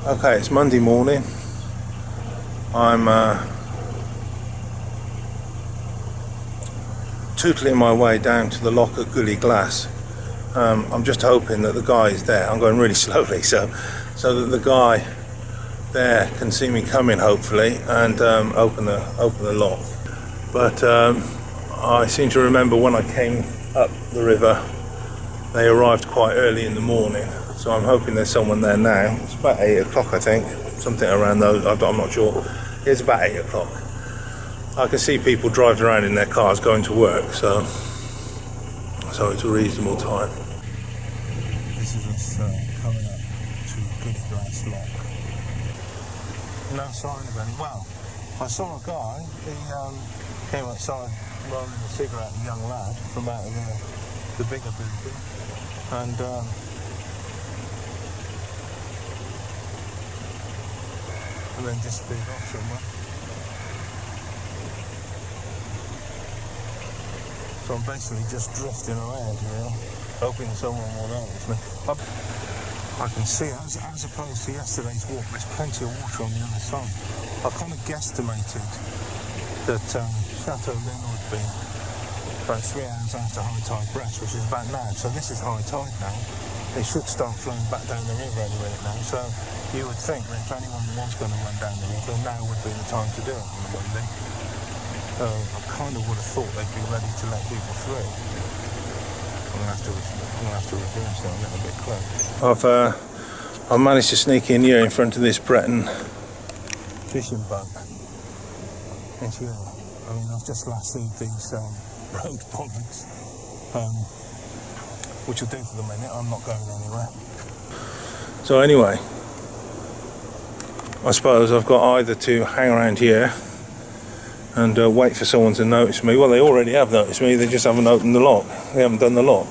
Okay, it's Monday morning. I'm tootling my way down to the lock at Gully Glass. I'm just hoping that the guy is there. I'm going really slowly, so that the guy there can see me coming, hopefully, and open the lock. But I seem to remember when I came up the river, they arrived quite early in the morning. So I'm hoping there's someone there now. It's about 8 o'clock, I think, something around those. I'm not sure. It's about 8 o'clock. I can see people driving around in their cars going to work, so it's a reasonable time. This is us coming up to Gully Glass Lock. No sign of any. Well, I saw a guy. He came outside rolling a cigarette, a young lad from out of the bigger building, and then disappeared off somewhere. So I'm basically just drifting around here, hoping someone will notice me. I can see, as opposed to yesterday's walk, there's plenty of water on the other side. I kind of guesstimated that Chataulin would be about 3 hours after high tide Brest, which is about now. So this is high tide now. They should start flowing back down the river any minute now. So you would think that if anyone was going to run down the river, now would be the time to do it on a Monday. I kind of would have thought they'd be ready to let people through. I'm going to have to reverse that a little bit close. I've managed to sneak in here in front of this Breton fishing boat. And here, I mean, I've just lassoed these road bollards, which will do for the minute. I'm not going anywhere. So anyway, I suppose I've got either to hang around here and wait for someone to notice me. Well, they already have noticed me, they just haven't opened the lock. They haven't done the lock.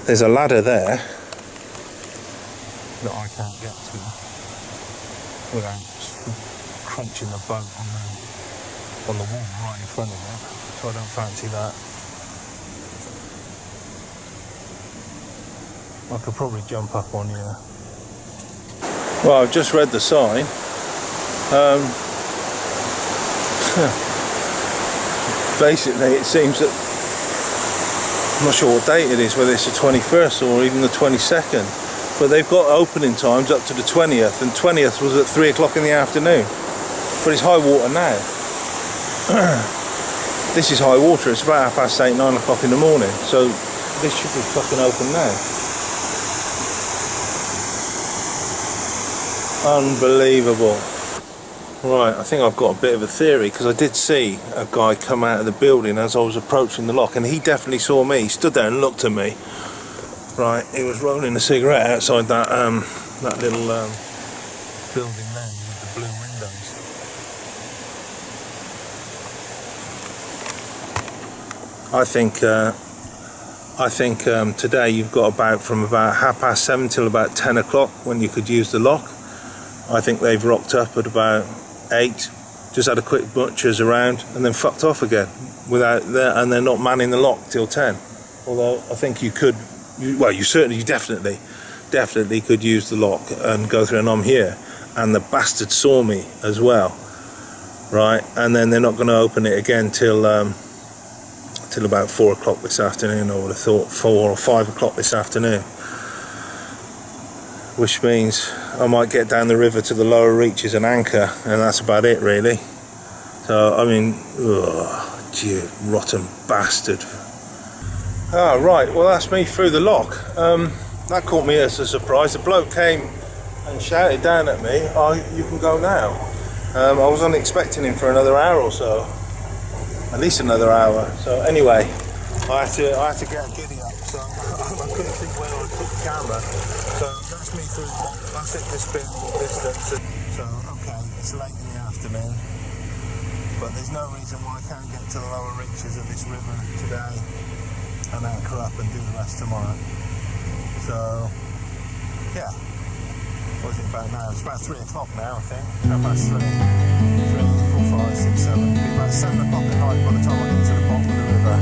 There's a ladder there that I can't get to without crunching the boat on the wall right in front of it, so I don't fancy that. I could probably jump up on here. Well, I've just read the sign. Basically, it seems that, I'm not sure what date it is, whether it's the 21st or even the 22nd, but they've got opening times up to the 20th, and 20th was at 3 o'clock in the afternoon. But it's high water now. This is high water. It's about 8:30, 9 o'clock in the morning, so this should be fucking open now. Unbelievable. Right, I think I've got a bit of a theory, because I did see a guy come out of the building as I was approaching the lock, and he definitely saw me. He stood there and looked at me. Right, he was rolling a cigarette outside that little building there with the blue windows. I think today you've got from about 7:30 till about 10 o'clock when you could use the lock. I think they've rocked up at about 8, just had a quick butchers around and then fucked off again and they're not manning the lock till 10. Although I think you definitely could use the lock and go through, and I'm here, and the bastard saw me as well, right? And then they're not going to open it again till about 4 o'clock this afternoon. I would have thought 4 or 5 o'clock this afternoon, which means I might get down the river to the lower reaches and anchor, and that's about it really. So I mean, you rotten bastard. Right, well that's me through the lock. That caught me as a surprise. The bloke came and shouted down at me, "Oh, you can go now." I was only expecting him for another hour or so, at least another hour. So anyway, I had to get a giddy up, so I couldn't think where I put the camera. So that's me through the lock. That's it, this bit of distance. So okay, it's late in the afternoon, but there's no reason why I can't get to the lower reaches of this river today and anchor up and do the rest tomorrow. So yeah, what is it about now? It's about 3 o'clock now, I think. So about 3, 4, 5, 6, 7. It'll be about 7 o'clock at night by the time I get to the bottom of the river.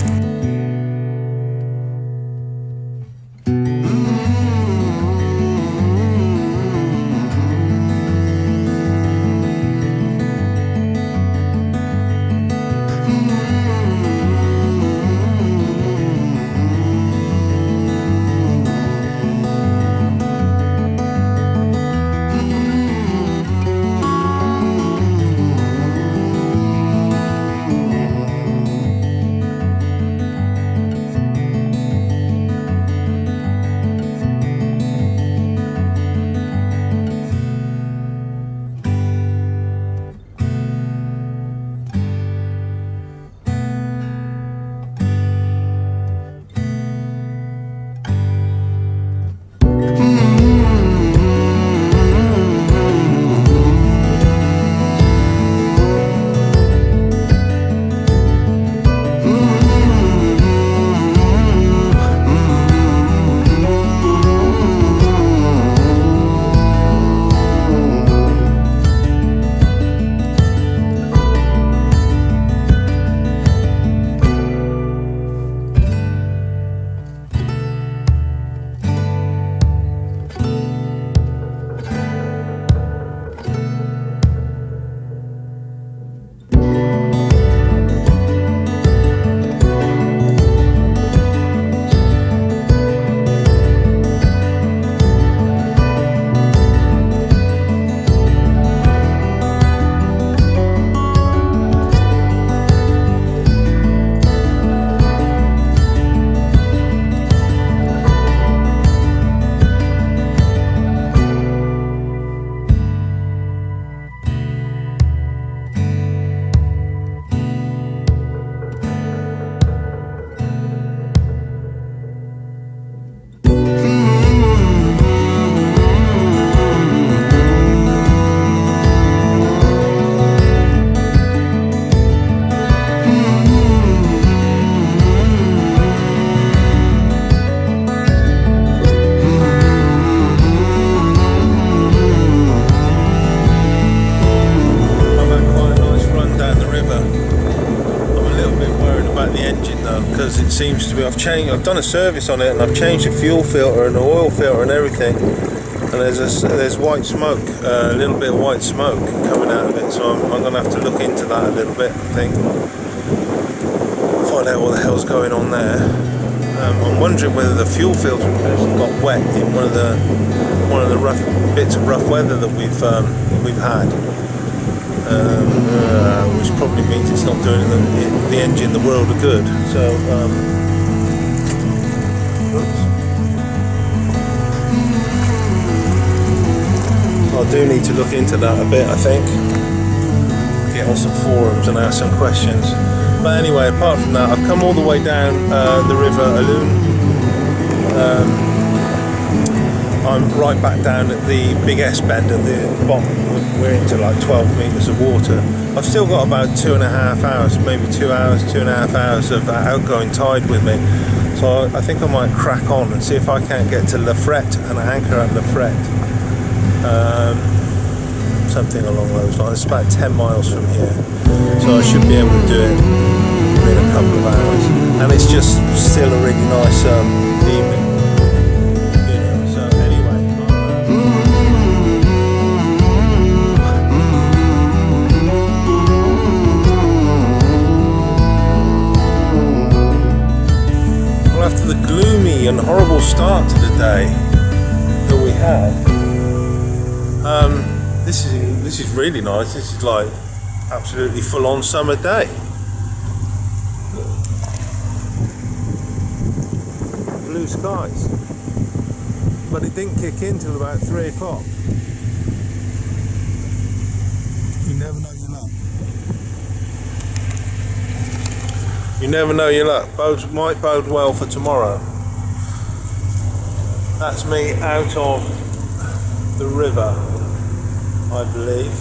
it seems to be. I've done a service on it, and I've changed the fuel filter and the oil filter and everything. And there's white smoke, a little bit of white smoke coming out of it. So I'm going to have to look into that a little bit, I think. Find out what the hell's going on there. I'm wondering whether the fuel filter got wet in one of the rough bits of rough weather that we've had, which probably means it's not doing the engine the world of good. So, I do need to look into that a bit, I think. Get on some forums and ask some questions. But anyway, apart from that, I've come all the way down the river Alun. I'm right back down at the big S bend at the bottom. We're into like 12 metres of water. I've still got about 2.5 hours, maybe 2 hours, 2.5 hours of outgoing tide with me. So I think I might crack on and see if I can't get to La Frette and anchor at La Frette. Something along those lines. It's about 10 miles from here, so I should be able to do it within a couple of hours. And it's just still a really nice evening, you know. So anyway, well, after the gloomy and horrible start to the day that we had, this is really nice. This is like absolutely full-on summer day. Blue skies. But it didn't kick in till about 3 o'clock. You never know your luck. You never know your luck. Might bode well for tomorrow. That's me out of the river, I believe.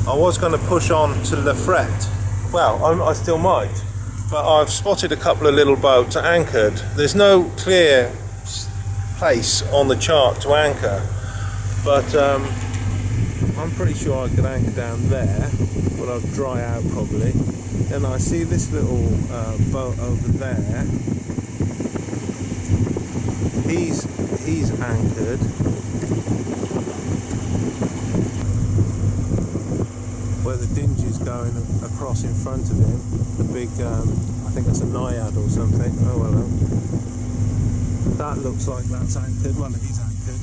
I was going to push on to La Frette. Well, I still might, but I've spotted a couple of little boats anchored. There's no clear place on the chart to anchor, but I'm pretty sure I could anchor down there, but I'll dry out probably. Then I see this little boat over there. He's anchored. Where the dingy's going across in front of him, the big, I think that's a naiad or something. Oh well, that looks like that's anchored. Well, he's anchored.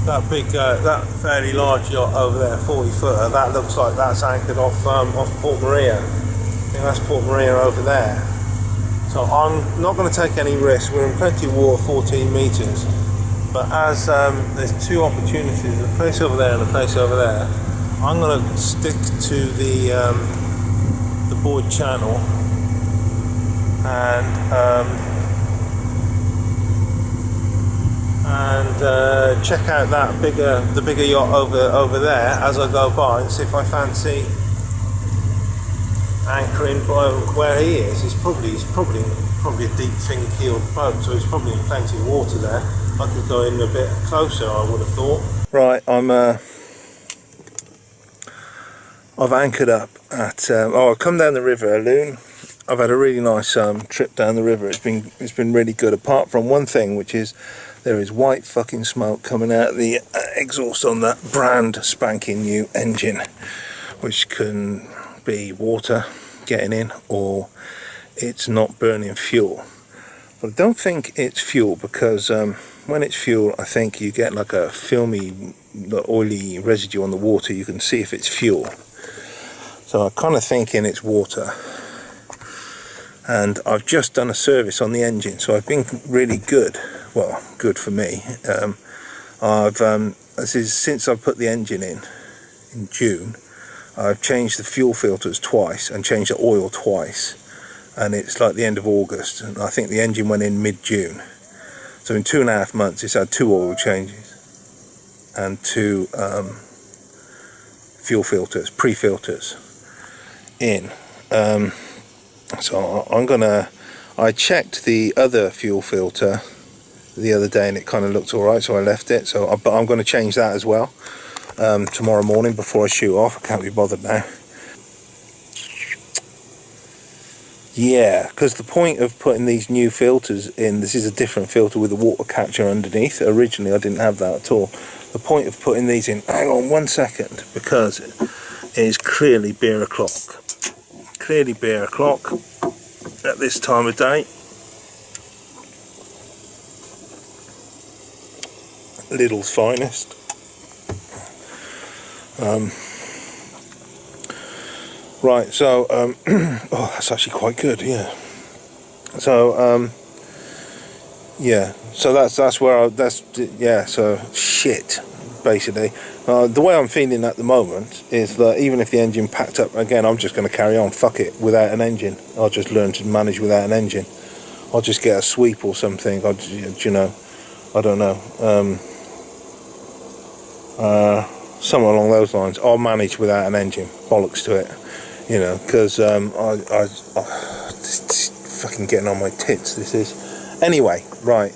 That big, that fairly large yacht over there, 40-footer, that looks like that's anchored off Port Maria. I think that's Port Maria over there. So I'm not going to take any risks. We're in plenty of water, 14 metres. But as there's two opportunities, a place over there and a place over there, I'm going to stick to the Boyd Channel and check out that the bigger yacht over there as I go by, and see if I fancy anchoring by where he is. He's probably a deep fin-keeled boat, so he's probably in plenty of water there. I could go in a bit closer, I would have thought. Right, I've anchored up at I've come down the river Alun. I've had a really nice trip down the river. It's been really good, apart from one thing, which is there is white fucking smoke coming out of the exhaust on that brand spanking new engine, which can be water getting in, or it's not burning fuel. But I don't think it's fuel, because when it's fuel, I think you get like a filmy, oily residue on the water. You can see if it's fuel. So I'm kind of thinking it's water. And I've just done a service on the engine, so I've been really good. Well, good for me. This is since I put the engine in June. I've changed the fuel filters twice and changed the oil twice, and it's like the end of August, and I think the engine went in mid-June. So in 2.5 months it's had 2 oil changes and 2 fuel filters, pre-filters in. So I checked the other fuel filter the other day and it kind of looked alright, so I left it. But I'm going to change that as well tomorrow morning before I shoot off. I can't be bothered now. Yeah, because the point of putting these new filters in, this is a different filter with a water catcher underneath. Originally I didn't have that at all. The point of putting these in, hang on 1 second, because it is clearly beer o'clock. Clearly beer o'clock at this time of day. Lidl's finest. Right, so oh, that's actually quite good, yeah. So yeah, so that's where so shit, basically. The way I'm feeling at the moment is that even if the engine packed up again, I'm just going to carry on, fuck it, without an engine. I'll just learn to manage without an engine. I'll just get a sweep or something. You know, I don't know, somewhere along those lines. I'll manage without an engine, bollocks to it. You know, because it's fucking getting on my tits, this is. Anyway, right,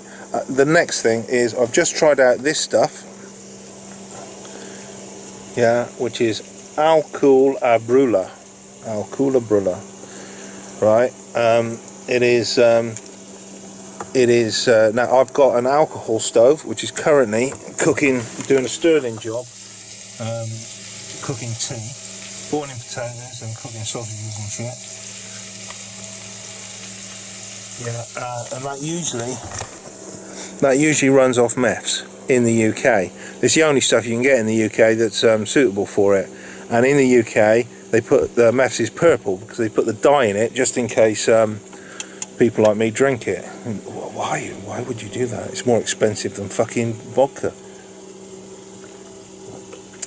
the next thing is I've just tried out this stuff, yeah, which is alcohol a brula, right. It is now I've got an alcohol stove which is currently doing a Stirling job, cooking tea, boiling potatoes and cooking sausages and shit. Yeah, and that usually runs off MEFs in the UK. It's the only stuff you can get in the UK that's suitable for it. And in the UK, they put the MEFs is purple because they put the dye in it just in case people like me drink it. Why? Why would you do that? It's more expensive than fucking vodka.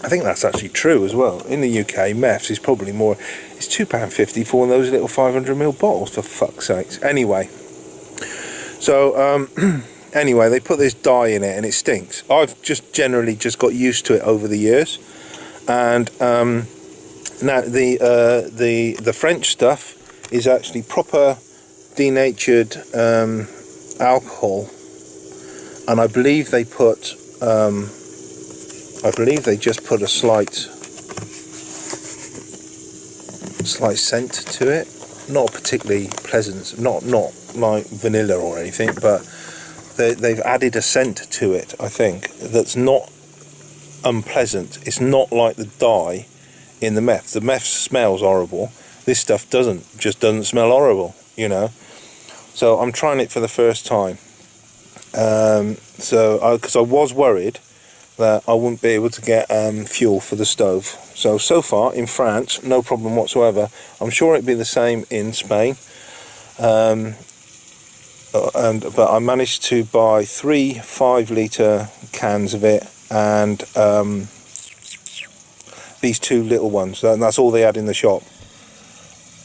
I think that's actually true as well. In the UK, MEFs is probably more. It's £2.50 for one of those little 500ml bottles, for fuck's sakes. Anyway, so anyway, they put this dye in it and it stinks. I've generally got used to it over the years, and now the French stuff is actually proper denatured alcohol, and I believe they put. I believe they just put a slight scent to it, not particularly pleasant, not like vanilla or anything, but they've added a scent to it, I think, that's not unpleasant. It's not like the dye in the meth. The meth smells horrible. This stuff just doesn't smell horrible, you know. So I'm trying it for the first time. Because I was worried that I wouldn't be able to get fuel for the stove. So far in France, no problem whatsoever. I'm sure it'd be the same in Spain. But I managed to buy 3 5-litre cans of it, and these 2 little ones, and that's all they had in the shop.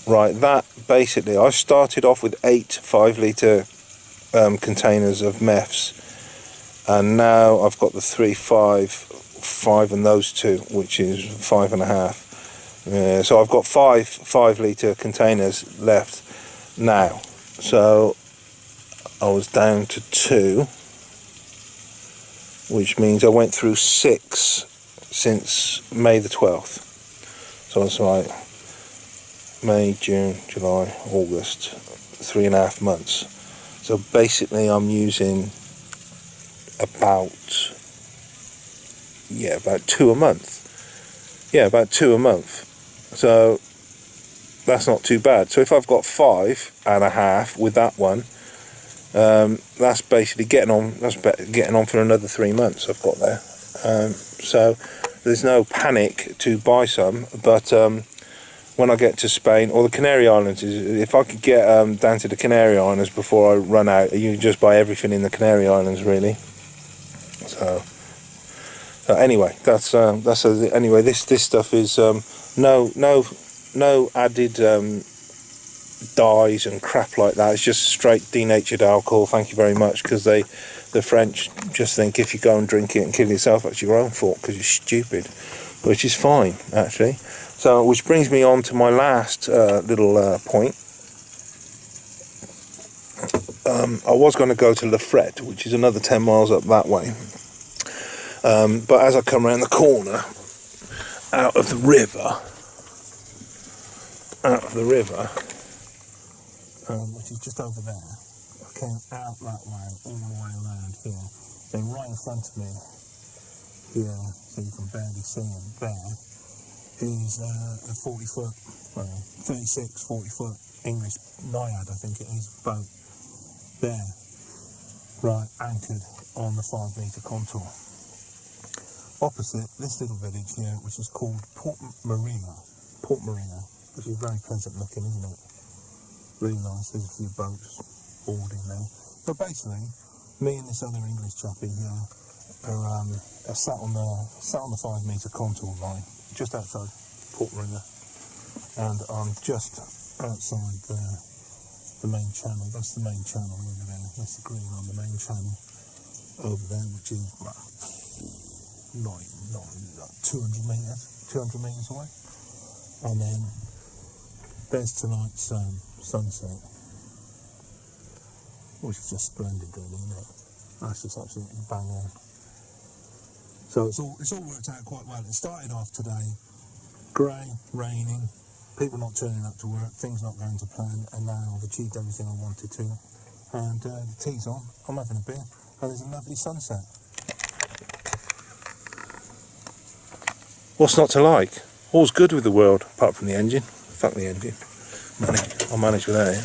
Right, that basically, I started off with 8 5-litre containers of MEFs, and now I've got the 3 5 and those 2, which is 5.5. So I've got 5 5-litre containers left now. So I was down to 2, which means I went through 6 since May the 12th. So it's like May, June, July, August, 3.5 months. So basically I'm using about 2 a month. Yeah, about 2 a month. So that's not too bad. So if I've got 5.5 with that one, that's basically getting on for another 3 months I've got there. So there's no panic to buy some, but when I get to Spain or the Canary Islands, if I could get down to the Canary Islands before I run out, you can just buy everything in the Canary Islands, really. So anyway, anyway. This stuff is no added dyes and crap like that. It's just straight denatured alcohol. Thank you very much, because the French just think if you go and drink it and kill yourself, that's your own fault because you're stupid, which is fine actually. So, which brings me on to my last little point. I was going to go to Le Fret, which is another 10 miles up that way. But as I come around the corner, out of the river, which is just over there. I came out that way, all the way around here. Then right in front of me, here, so you can barely see him, there, is a 40-foot, 36, 40-foot English Naiad, I think it is, boat. There, right, anchored on the 5-metre contour. Opposite this little village here, which is called Port Marina, which is very pleasant looking, isn't it? Really nice. There's a few boats boarding there. But basically, me and this other English chappie here are sat on the 5-metre contour line, just outside Port Marina, and I'm just outside the main channel. That's the main channel over there. That's the green on the main channel over there, which is not 200 metres away. And then there's tonight's sunset, which is just splendid, really, isn't it? That's just absolutely bang on. So it's all worked out quite well. It started off today, grey, raining, people not turning up to work, things not going to plan, and now I've achieved everything I wanted to. And the tea's on, I'm having a beer, and there's a lovely sunset. What's not to like? All's good with the world, apart from the engine. Fuck the engine. I'll manage without it.